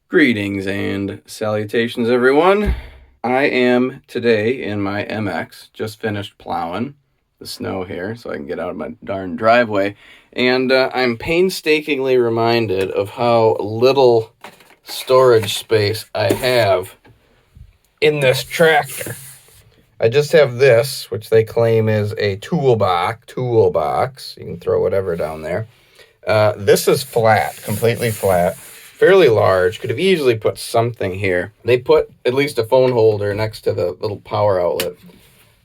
Greetings and salutations, everyone. I am today in my MX, just finished plowing the snow here so I can get out of my darn driveway, and I'm painstakingly reminded of how little storage space I have in this tractor. I just have this, which they claim is a toolbox. You can throw whatever down there. This is flat, completely flat. Fairly large, could have easily put something here. They put at least a phone holder next to the little power outlet.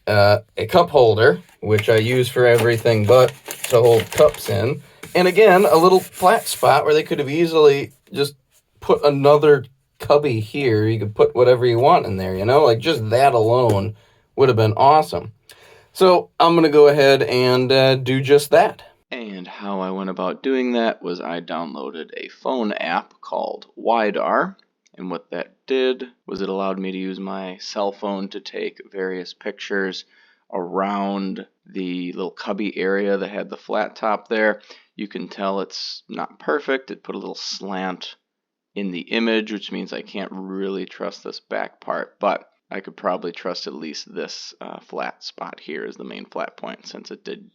A cup holder, which I use for everything but to hold cups in. And again, a little flat spot where they could have easily just put another cubby here. You could put whatever you want in there, like just that alone would have been awesome. So I'm going to go ahead and do just that. And how I went about doing that was I downloaded a phone app called Widar, and what that did was it allowed me to use my cell phone to take various pictures around the little cubby area that had the flat top there. You can tell it's not perfect. It put a little slant in the image, which means I can't really trust this back part, but I could probably trust at least this flat spot here as the main flat point, since it did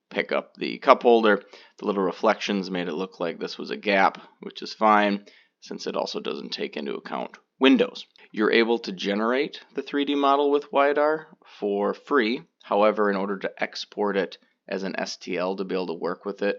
pick up the cup holder. The little reflections made it look like this was a gap, which is fine since it also doesn't take into account windows. You're able to generate the 3D model with Widar for free. However, in order to export it as an STL to be able to work with it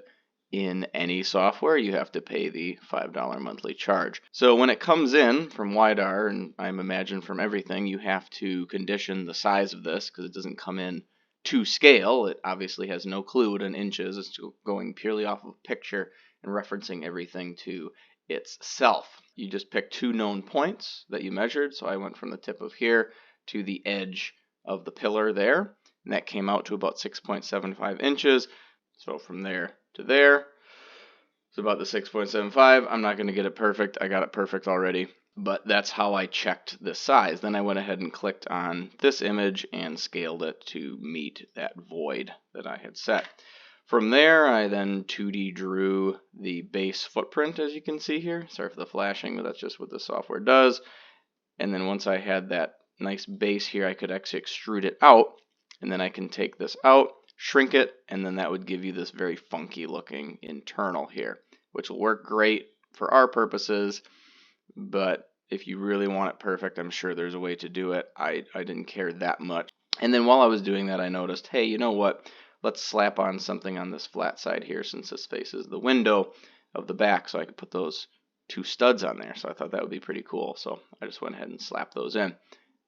in any software, you have to pay the $5 monthly charge. So when it comes in from Widar, and I'm imagine from everything, you have to condition the size of this because it doesn't come in to scale. It obviously has no clue what an inch is. It's going purely off of a picture and referencing everything to itself. You just pick two known points that you measured. So I went from the tip of here to the edge of the pillar there, and that came out to about 6.75 inches. So from there to there, it's about the 6.75. I'm not going to get it perfect. I got it perfect already. But that's how I checked the size. Then I went ahead and clicked on this image and scaled it to meet that void that I had set. From there, I then 2D drew the base footprint, as you can see here. Sorry for the flashing, but that's just what the software does. And then once I had that nice base here, I could actually extrude it out. And then I can take this out, shrink it, and then that would give you this very funky looking internal here, which will work great for our purposes. But if you really want it perfect, I'm sure there's a way to do it. I didn't care that much. And then while I was doing that, I noticed, hey, you know what? Let's slap on something on this flat side here, since this faces the window of the back, so I could put those two studs on there. So I thought that would be pretty cool. So I just went ahead and slapped those in.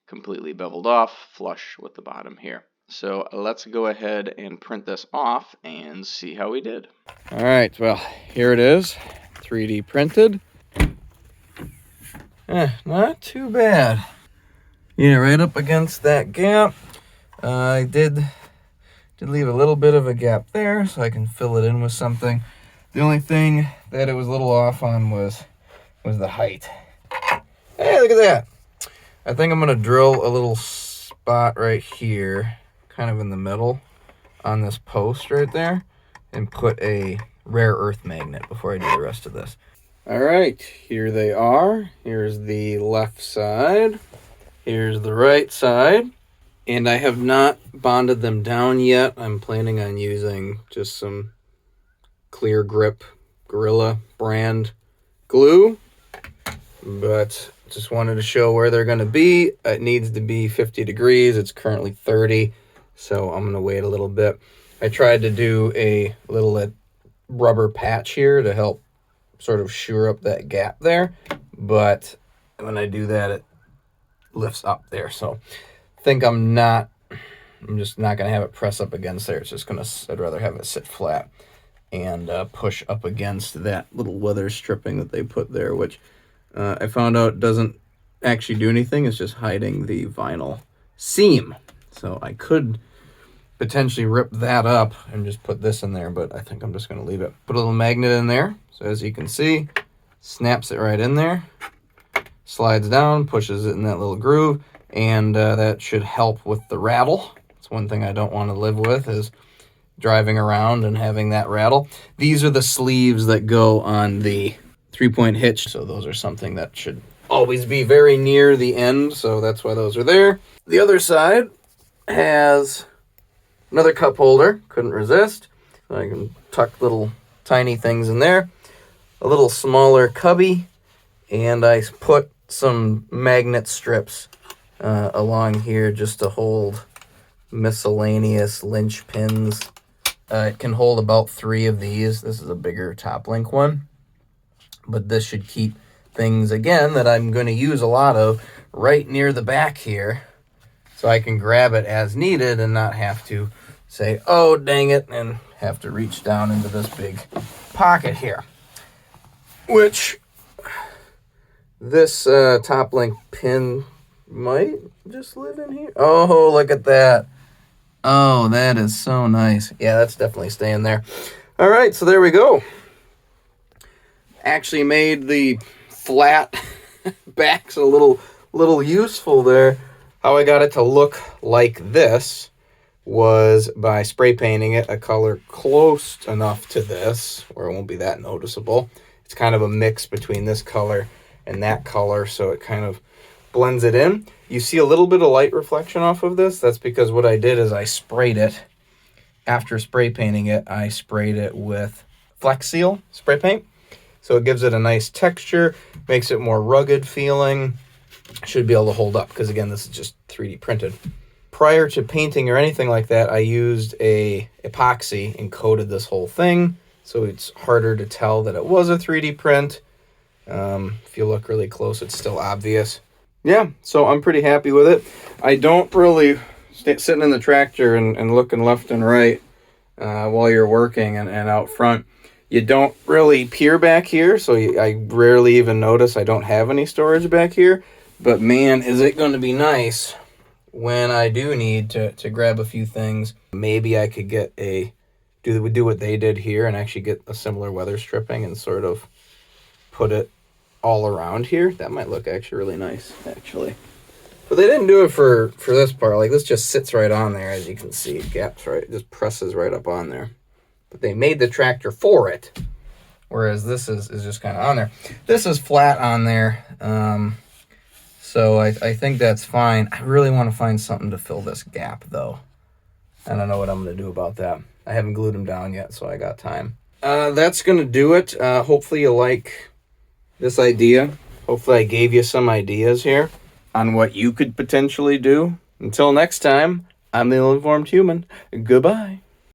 Completely beveled off, flush with the bottom here. So let's go ahead and print this off and see how we did. All right, well, here it is, 3D printed. Not too bad. Yeah, right up against that gap. I did leave a little bit of a gap there so I can fill it in with something. The only thing that it was a little off on was the height. Hey, look at that. I think I'm going to drill a little spot right here, kind of in the middle on this post right there, and put a rare earth magnet before I do the rest of this. All right, here they are. Here's the left side. Here's the right side. And I have not bonded them down yet. I'm planning on using just some Clear Grip Gorilla brand glue. But just wanted to show where they're going to be. It needs to be 50 degrees. It's currently 30, so I'm going to wait a little bit. I tried to do a little rubber patch here to help sort of shore up that gap there, but when I do that, it lifts up there. So I think I'm just not going to have it press up against there. It's just I'd rather have it sit flat and push up against that little weather stripping that they put there, which I found out doesn't actually do anything. It's just hiding the vinyl seam. So I could potentially rip that up and just put this in there, but I think I'm just going to leave it. Put a little magnet in there. So as you can see, snaps it right in there, slides down, pushes it in that little groove, and that should help with the rattle. It's one thing I don't want to live with, is driving around and having that rattle. These are the sleeves that go on the 3-point hitch. So those are something that should always be very near the end. So that's why those are there. The other side has another cup holder. Couldn't resist. So I can tuck little tiny things in there. A little smaller cubby. And I put some magnet strips along here just to hold miscellaneous linchpins. It can hold about 3 of these. This is a bigger top link one. But this should keep things, again, that I'm going to use a lot of right near the back here. So I can grab it as needed and not have to say, oh, dang it, and have to reach down into this big pocket here. Which this top link pin might just live in here. Oh, look at that. Oh, that is so nice. Yeah, that's definitely staying there. All right, so there we go. Actually made the flat backs a little useful there. How I got it to look like this was by spray painting it a color close enough to this where it won't be that noticeable. It's kind of a mix between this color and that color, so it kind of blends it in. You see a little bit of light reflection off of this. That's because what I did is I sprayed it. After spray painting it, I sprayed it with Flex Seal spray paint. So it gives it a nice texture, makes it more rugged feeling. Should be able to hold up because, again, this is just 3D printed. Prior to painting or anything like that, I used a epoxy and coated this whole thing. So it's harder to tell that it was a 3D print. If you look really close, it's still obvious. Yeah, so I'm pretty happy with it. I don't really sitting in the tractor and looking left and right while you're working and out front. You don't really peer back here, so I rarely even notice I don't have any storage back here. But man, is it going to be nice when I do need to grab a few things. Maybe I could get do what they did here and actually get a similar weather stripping and sort of put it all around here. That might look actually really nice, actually. But they didn't do it for this part. Like, this just sits right on there, as you can see. Gaps right, just presses right up on there. But they made the tractor for it, whereas this is just kind of on there. This is flat on there, so I think that's fine. I really want to find something to fill this gap, though. I don't know what I'm going to do about that. I haven't glued them down yet, so I got time. That's going to do it. Hopefully you like this idea. Hopefully I gave you some ideas here on what you could potentially do. Until next time, I'm the Ill-Informed Human. Goodbye.